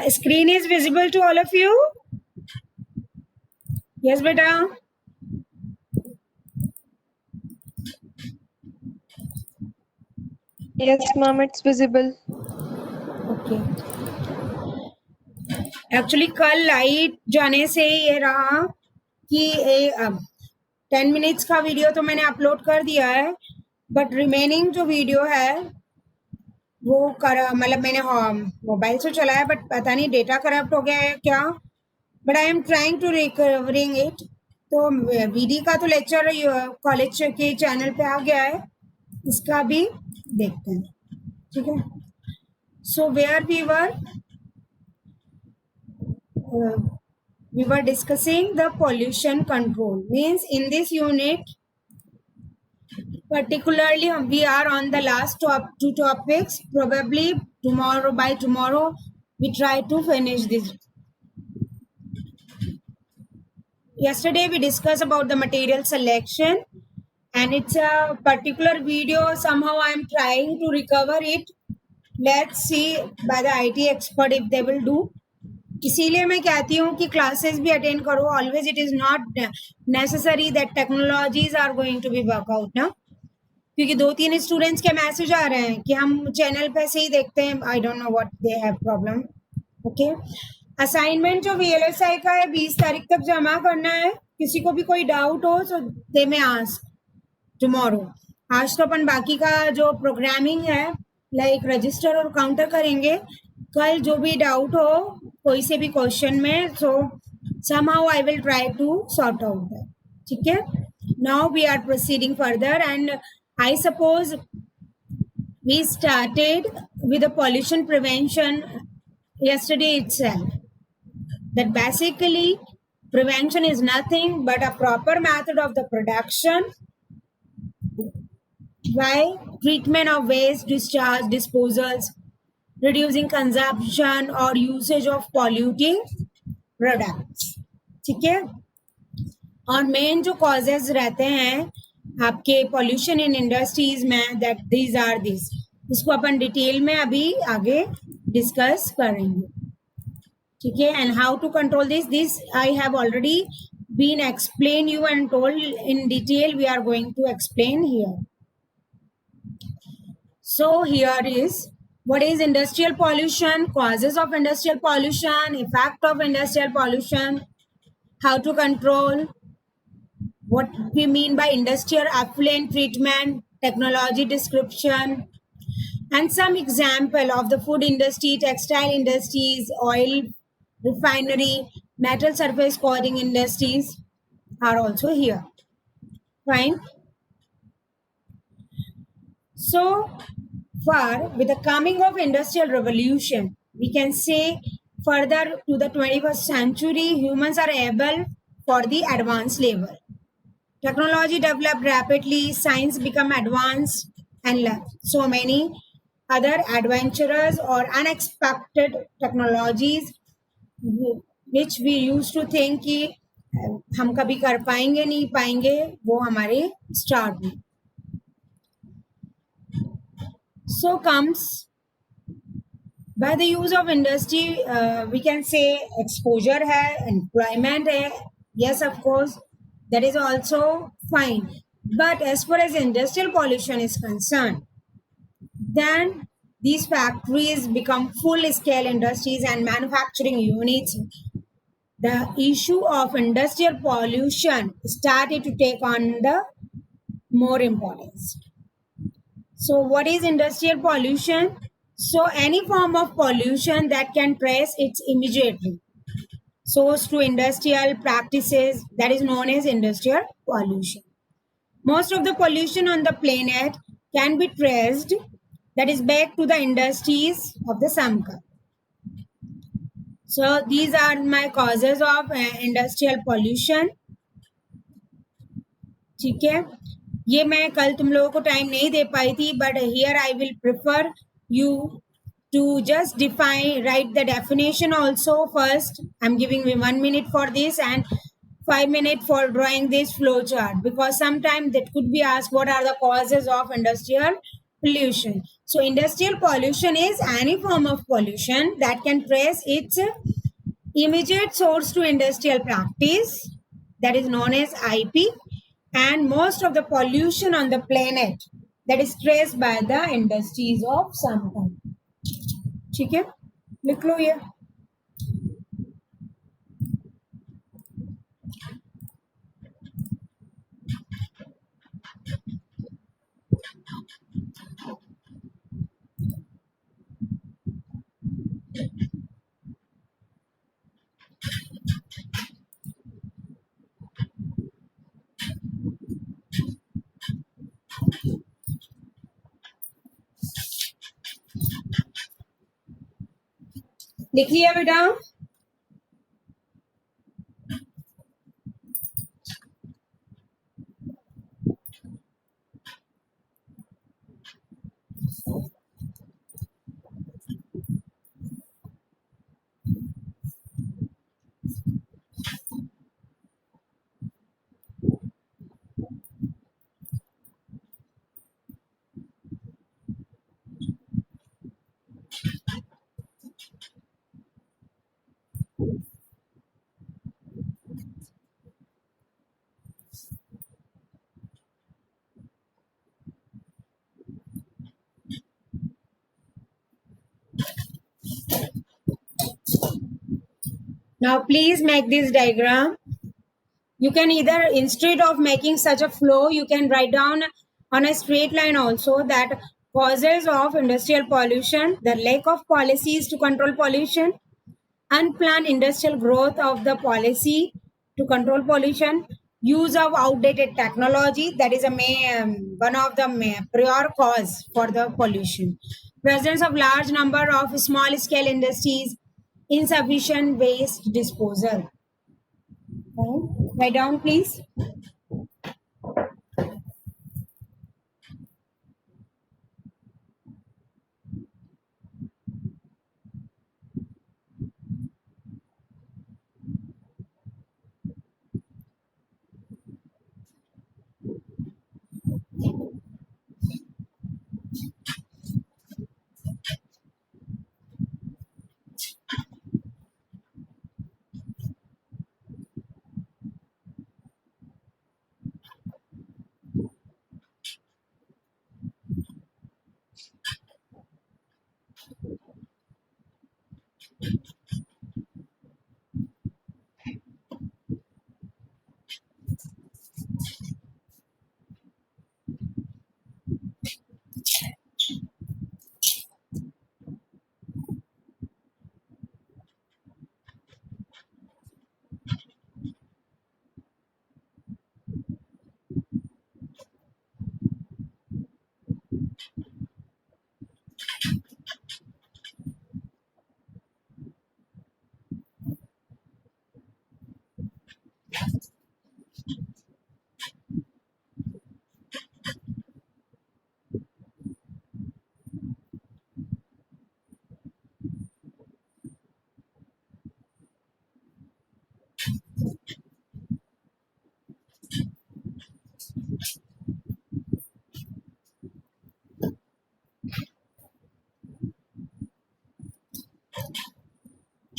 Screen is visible to all of you? Yes, beta. Yes, ma'am, it's visible. Okay. Actually कल light जाने से ये रहा कि 10 मिनट्स का वीडियो तो मैंने अपलोड कर दिया है, बट रिमेनिंग जो वीडियो है वो मतलब मैंने मोबाइल से चलाया, बट पता नहीं डेटा करप्ट हो गया है क्या, but I am trying to recovering it. तो वीडी का तो लेक्चर कॉलेज के चैनल पे आ गया है, इसका भी देखते हैं, ठीक है। So where we were discussing the pollution control. Means in this unit, particularly we are on the last two topics. Probably by tomorrow, we try to finish this. Yesterday we discussed about the material selection, and it's a particular video. Somehow I am trying to recover it. Let's see by the IT expert if they will do. इसीलिए मैं कहती हूँ कि classes भी attend करो. Always it is not necessary that technologies are going to be workout ना, क्योंकि 2-3 students के मैसेज आ रहे हैं कि हम चैनल पे से ही देखते हैं. I don't know what they have problem. Okay, assignment जो VLSI का है 20 तारीख तक जमा करना है. किसी को भी कोई डाउट हो तो दे में आस्क टुमारो. आज तो अपन बाकी का जो प्रोग्रामिंग है लाइक रजिस्टर और काउंटर करेंगे. कल जो भी डाउट हो कोई से भी क्वेश्चन में, सो somehow I will try to sort out that. ठीक है. Now we are proceeding further, and I suppose we started with the pollution prevention yesterday itself. That basically prevention is nothing but a proper method of the production by treatment of waste, discharge, disposals, reducing consumption or usage of polluting products. ठीक है. और main जो causes रहते हैं आपके pollution in industries में, that these are this. इसको अपन detail में अभी आगे डिस्कस करेंगे, ठीक है. And how to control this I have already been explain you and told in detail. We are going to explain here. So here is what is industrial pollution, causes of industrial pollution, effect of industrial pollution, how to control, what we mean by industrial effluent treatment, technology description, and some example of the food industry, textile industries, oil refinery, metal surface coating industries are also here. Fine. So far, with the coming of industrial revolution, we can say further to the 21st century, humans are able for the advanced level. Technology developed rapidly, science become advanced, and so many other adventurous or unexpected technologies which we used to think कि हम कभी कर पाएंगे नहीं पाएंगे, वो हमारे start में. So comes by the use of industry, we can say exposure hai, employment hai. Yes, of course, that is also fine. But as far as industrial pollution is concerned, then these factories become full-scale industries and manufacturing units. The issue of industrial pollution started to take on the more importance. So what is industrial pollution? So any form of pollution that can trace its immediately source to industrial practices, that is known as industrial pollution. Most of the pollution on the planet can be traced, that is back to the industries of the Samka. So these are my causes of industrial pollution. ठीक है. ये मैं कल तुम लोगों को time नहीं दे पाई थी, but here I will prefer you to just define, write the definition also first. I'm giving me 1 minute for this and 5 minutes for drawing this flow chart, because sometimes that could be asked, what are the causes of industrial pollution. So industrial pollution is any form of pollution that can trace its immediate source to industrial practice, that is known as IP, and most of the pollution on the planet that is traced by the industries of some kind. ठीक है, लिख लो ये. लिख लिया बेटा? Now please make this diagram. You can either, instead of making such a flow, you can write down on a straight line also that causes of industrial pollution, the lack of policies to control pollution, unplanned industrial growth of the policy to control pollution, use of outdated technology, that is one of the prior cause for the pollution, presence of large number of small scale industries, insufficient waste disposal. Okay. Write down please.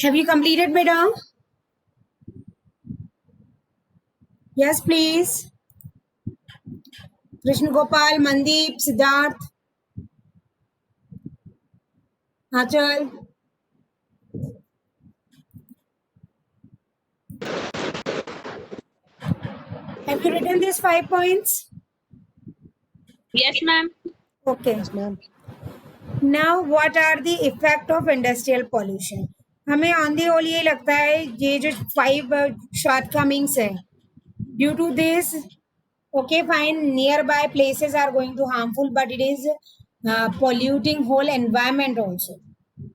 Have you completed, madam? Yes, please. Krishna Gopal, Mandeep, Siddharth, Achal. Have you written these 5 points? Yes, ma'am. Okay. Yes, ma'am. Now, what are the effect of industrial pollution? हमें on the whole ये लगता है ये जो 5 shortcomings है, due to this, okay fine, nearby places are going to harmful, but it is polluting whole environment also.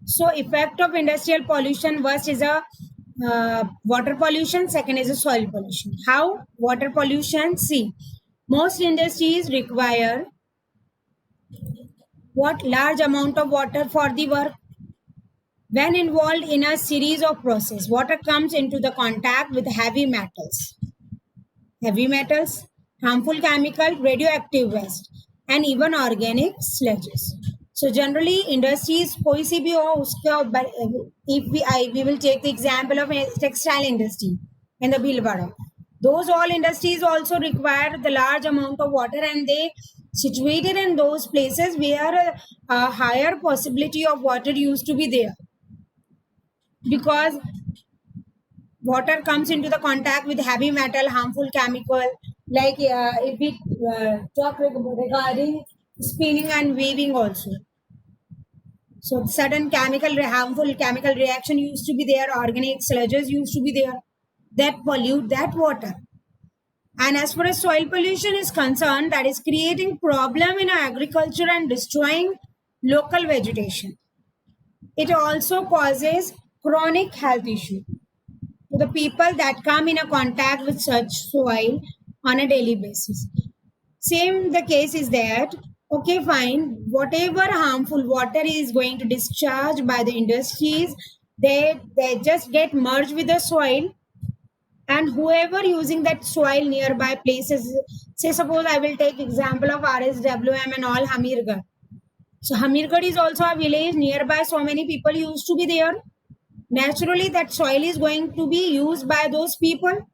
So effect of industrial pollution, first is a water pollution, second is a soil pollution. How? Water pollution, see, most industries require what? Large amount of water for the work. When involved in a series of process, water comes into the contact with heavy metals, harmful chemical, radioactive waste. and even organic sludges. So generally industries कोई सी भी हो उसका, if we will take the example of a textile industry in the Bhilwara. Those all industries also require the large amount of water, and they situated in those places where a higher possibility of water used to be there, because water comes into the contact with heavy metal, harmful chemical. Like if we talk regarding spinning and weaving also, so sudden harmful chemical reaction used to be there, organic sludges used to be there that pollute that water. And as far as soil pollution is concerned, that is creating problem in agriculture and destroying local vegetation. It also causes chronic health issue to the people that come in a contact with such soil on a daily basis. Same the case is that, okay, fine, whatever harmful water is going to discharge by the industries, they just get merged with the soil, and whoever using that soil nearby places, say suppose I will take example of RSWM and all Hamirgarh. So Hamirgarh is also a village nearby, so many people used to be there. Naturally that soil is going to be used by those people,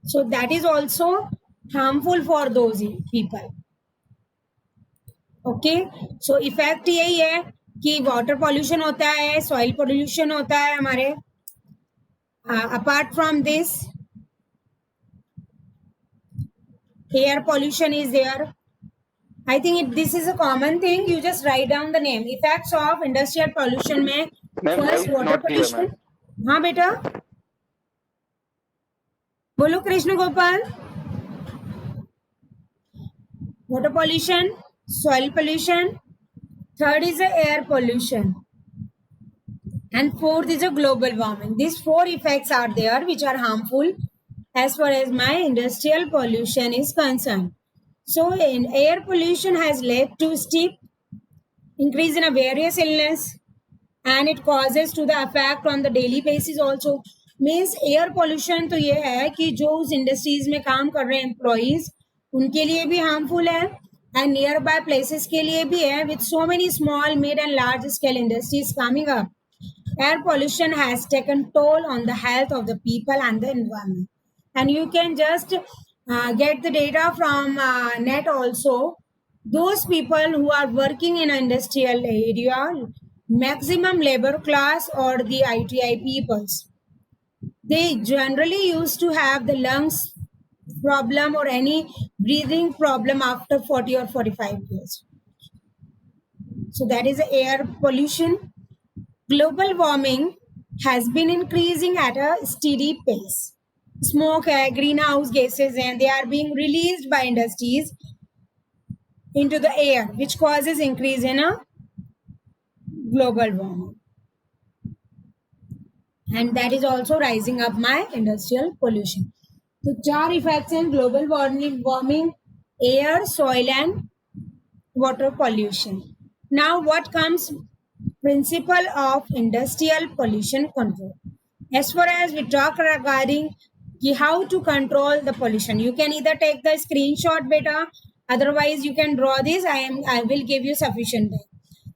so that is also harmful for those people. Okay, so effect यही है कि water pollution होता है, soil pollution होता है हमारे. Apart from this air pollution is there. I think this is a common thing. You just write down the name. Effects of industrial pollution में first water pollution. हाँ बेटा बोलो Krishna Gopal. Water pollution, soil pollution, third is the air pollution, and fourth is a global warming. These four effects are there which are harmful as far as my industrial pollution is concerned. So in air pollution has led to steep increase in a various illness, and it causes to the effect on the daily basis also. Means air pollution तो ये है कि जो उस industries में काम कर रहे हैं एम्प्लॉइज उनके लिए भी हार्मफुल है, and nearby places के लिए भी है. With so many small, mid and large scale industries coming up, air pollution has taken toll on the health of the people and the environment. And you can just get the data from net also. Those people who are working in an industrial area, maximum labor class or the ITI peoples, they generally used to have the lungs problem or any breathing problem after 40 or 45 years. So that is air pollution. Global warming has been increasing at a steady pace. Smoke, greenhouse gases, and they are being released by industries into the air, which causes increase in a global warming. And that is also rising up my industrial pollution. So, चार effects in global warming, air, soil, and water pollution. Now, what comes? Principle of industrial pollution control. As far as we talk regarding how to control the pollution, you can either take the screenshot beta, otherwise you can draw this. I will give you sufficient time.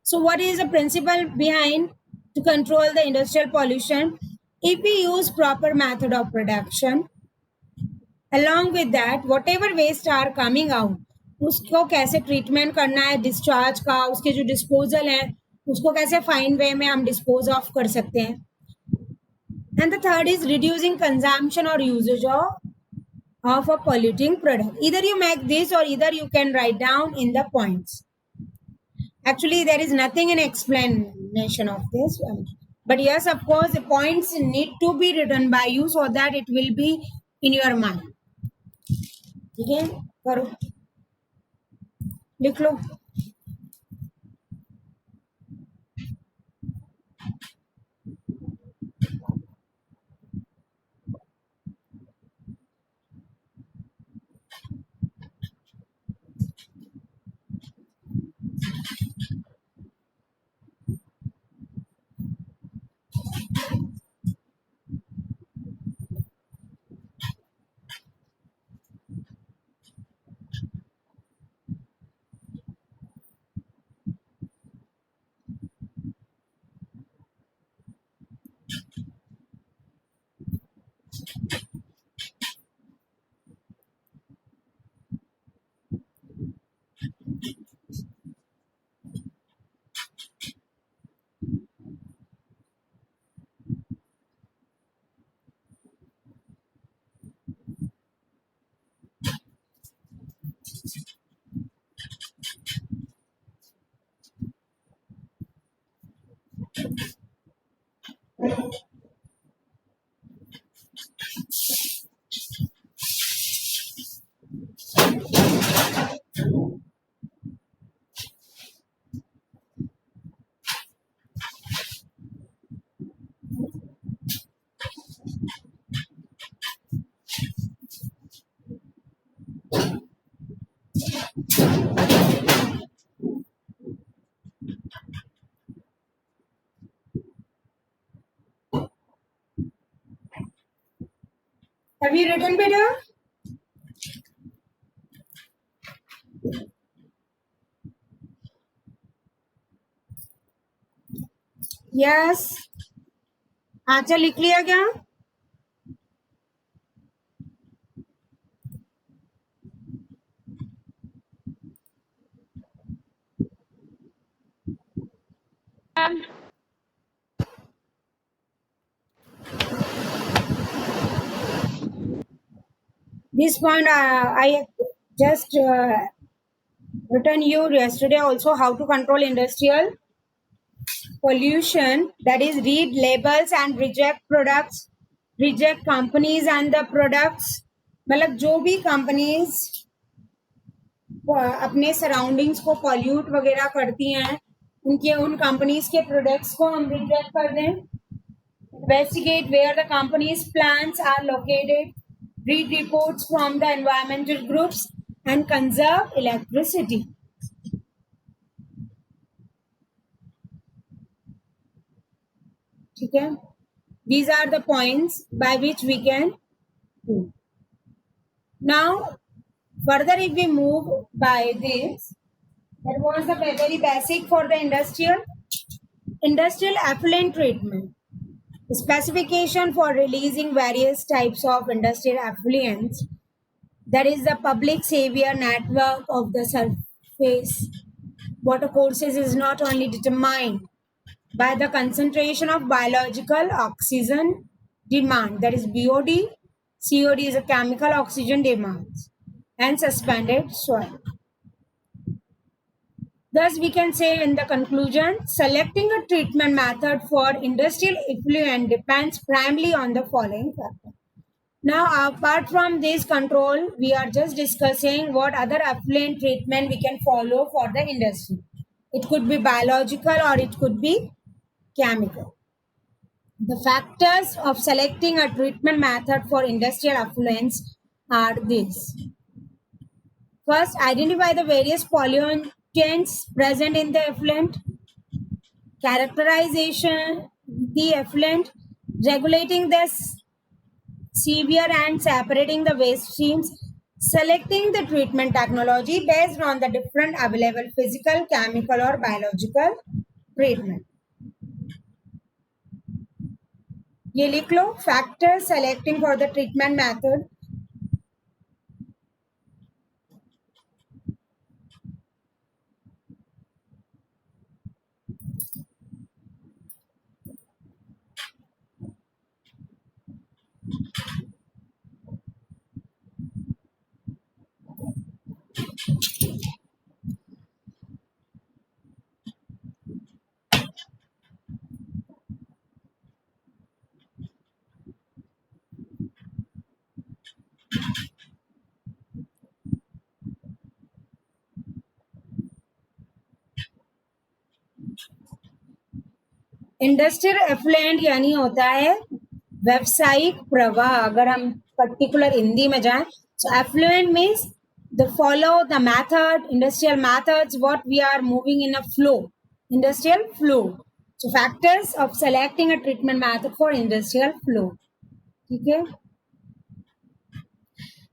So what is the principle behind to control the industrial pollution? If we use proper method of production, along with that whatever waste are coming out, उसको कैसे treatment करना है discharge का, उसके जो disposal है उसको कैसे फाइन वे में हम डिस्पोज ऑफ कर सकते हैं. And the third is reducing consumption और usage of a polluting product. Either you make this or either you can write down in the points. Actually there is nothing in explanation of this one, but yes, of course the points need to be written by you so that it will be in your mind. ठीक है, करो, लिख लो. Have you written better? Yes. Answer लिख लिया क्या? Ma'am. This point I just written you yesterday also how to control industrial pollution, that is read labels and reject products, reject companies and the products. मतलब जो भी companies अपने surroundings को pollute वगैरह करती हैं उनके उन कंपनीज के प्रोडक्ट्स को हम रिजेक्ट कर दें. Investigate where the company's plants are located, read reports from the environmental groups, and conserve electricity. Okay? These are the points by which we can do. Now, further if we move by this, that was the very basic for the industrial effluent treatment. The specification for releasing various types of industrial effluents, that is the public savior network of the surface water courses, is not only determined by the concentration of biological oxygen demand, that is BOD, COD is a chemical oxygen demand, and suspended soil. Thus, we can say in the conclusion, selecting a treatment method for industrial effluent depends primarily on the following factors. Now, apart from this control, we are just discussing what other effluent treatment we can follow for the industry. It could be biological or it could be chemical. The factors of selecting a treatment method for industrial effluents are these. First, identify the various pollutants present in the effluent. Characterization the effluent, regulating the severe and separating the waste streams, selecting the treatment technology based on the different available physical, chemical or biological treatment. ये लिख लो, factors selecting for the treatment method. Industrial effluent यानी होता है व्यवसायिक प्रवाह. अगर हम पर्टिकुलर हिंदी में जाएं, so effluent means the follow the method, industrial methods, what we are moving in a flow, industrial flow. So factors of selecting a treatment method for industrial flow. ठीक है,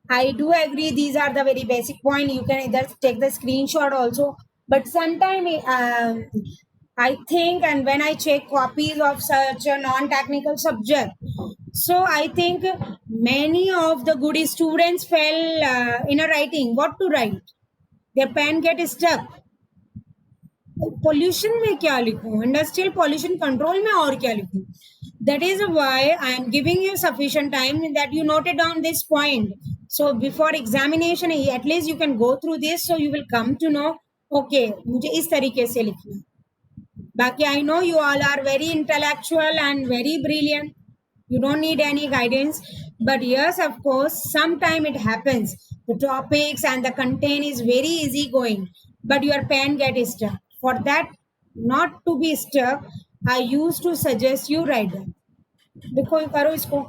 I do agree these are the very basic point. You can either take the screenshot also, but sometime I think, and when I check copies of such a non-technical subject, so I think many of the good students fell in a writing. What to write? Their pen get stuck. Pollution में क्या लिखूं, industrial pollution control में और क्या लिखूं? That is why I am giving you sufficient time that you noted down this point. So before examination, at least you can go through this, so you will come to know, okay, मुझे इस तरीके से लिखना. बाकी I know you all are very intellectual and very brilliant. You don't need any guidance. But yes, of course, sometime it happens. The topics and the content is very easy going, but your pen get stuck. For that, not to be stuck, I used to suggest you write them. देखो ये करो इसको.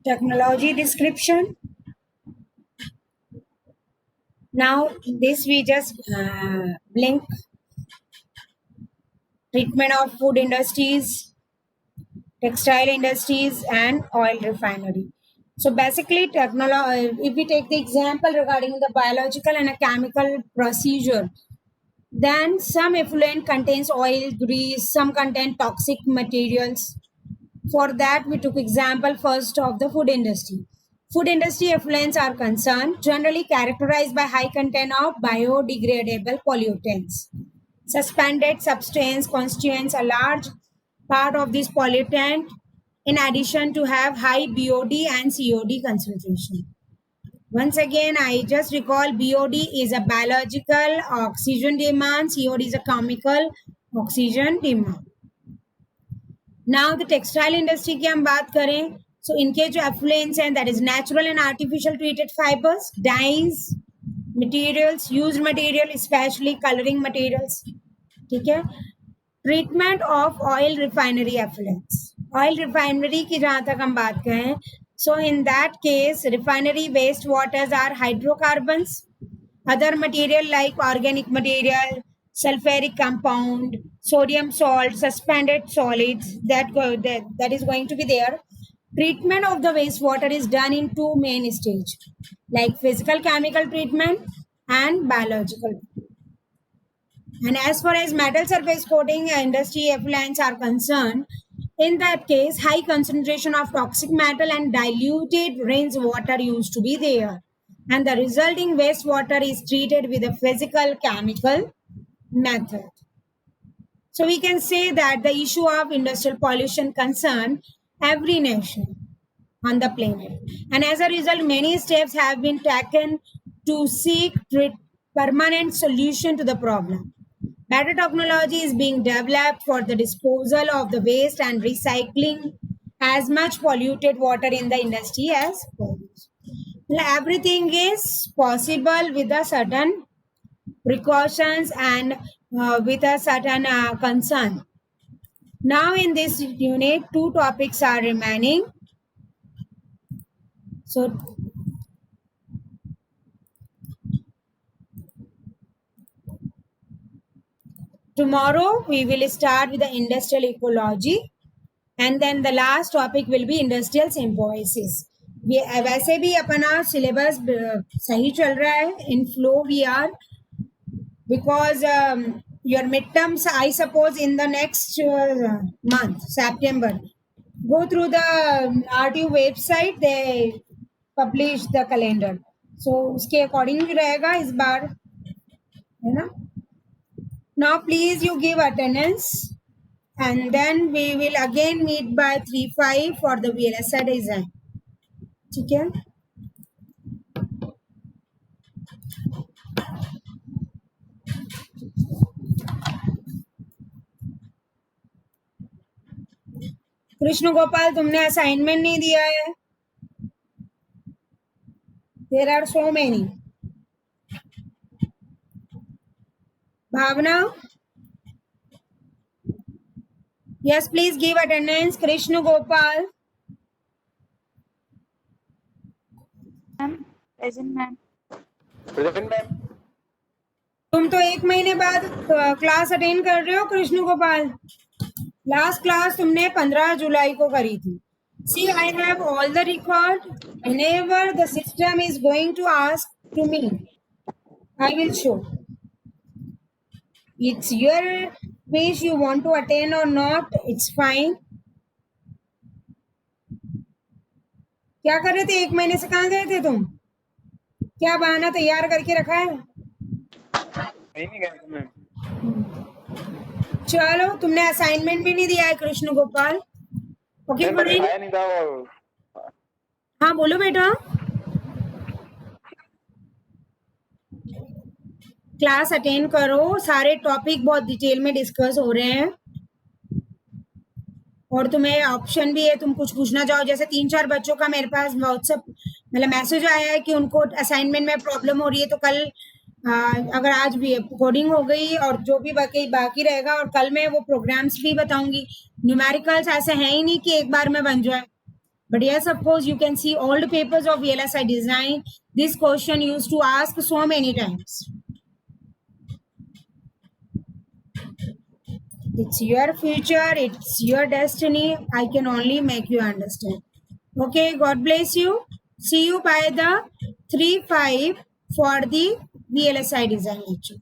Technology description. Now this we just blink. Treatment of food industries, textile industries, and oil refinery. So basically, if we take the example regarding the biological and a chemical procedure, then some effluent contains oil, grease, some contain toxic materials. For that, we took example first of the food industry. Food industry effluents are concerned, generally characterized by high content of biodegradable pollutants. Suspended substance constitutes a large part of this pollutant, in addition to have high BOD and COD concentration. Once again, I just recall BOD is a biological oxygen demand, COD is a chemical oxygen demand. Now the textile industry की हम बात करें, so इनके जो effluents हैं, that is natural and artificial treated fibers, dyes, materials, used material, especially coloring materials. ठीक है. Treatment of oil refinery effluents. Oil refinery की जहाँ तक हम बात करें, so in that case refinery waste waters are hydrocarbons, other material like organic material, sulfuric compound, sodium salt, suspended solids that is going to be there. Treatment of the wastewater is done in two main stages, like physical chemical treatment and biological. And as far as metal surface coating industry effluents are concerned, in that case, high concentration of toxic metal and diluted rainwater used to be there. And the resulting wastewater is treated with a physical chemical method. So we can say that the issue of industrial pollution concern every nation on the planet. And as a result, many steps have been taken to seek permanent solution to the problem. Better technology is being developed for the disposal of the waste and recycling as much polluted water in the industry as possible. Everything is possible with a certain precautions and with a certain concern. Now in this unit, two topics are remaining. So tomorrow we will start with the industrial ecology, and then the last topic will be industrial symbiosis. वैसे भी अपना syllabus सही चल रहा है, in flow we are, because your midterms I suppose in the next month, September. Go through the RTU website, they publish the calendar. So उसके according भी रहेगा इस बार, है ना? Now please you give attendance, and then we will again meet by 3:05 for the VLSI design. ठीक है? कृष्ण गोपाल, तुमने assignment नहीं दिया है. There are so many. Bhavna, yes, please give attendance. Krishna Gopal, Ma'am, present ma'am. Present ma'am. तुम तो एक महीने बाद क्लास अटेंड कर रहे हो. कृष्ण गोपाल, लास्ट क्लास तुमने 15 जुलाई को करी थी. See, I have all the record. Whenever the system is going to ask to me, I will show. It's your wish, you want to attend or not, it's fine. क्या कर रहे थे? एक महीने से कहाँ गए थे तुम? क्या बहाना तैयार करके रखा है? कहीं नहीं गए थे मैम. चलो, तुमने असाइनमेंट भी नहीं दिया है कृष्ण गोपाल. ओके मैम मैंने फाइन. खाया नहीं था और हाँ बोलो बेटा. क्लास अटेंड करो, सारे टॉपिक बहुत डिटेल में डिस्कस हो रहे हैं और तुम्हें ऑप्शन भी है, तुम कुछ पूछना चाहो. जैसे 3-4 बच्चों का मेरे पास व्हाट्सएप मतलब मैसेज आया है कि उनको असाइनमेंट में प्रॉब्लम हो रही है, तो कल अगर आज भी कोडिंग हो गई और जो भी बाकी रहेगा, और कल मैं वो प्रोग्राम्स भी बताऊंगी. न्यूमेरिकल्स ऐसे हैं ही नहीं कि एक बार में बन जाए. But yes, of course, you can see all the papers of VLSI design. This question used to ask so many times. It's your future, it's your destiny. I can only make you understand. Okay, God bless you. See you by the 3-5 for the VLSI design lecture.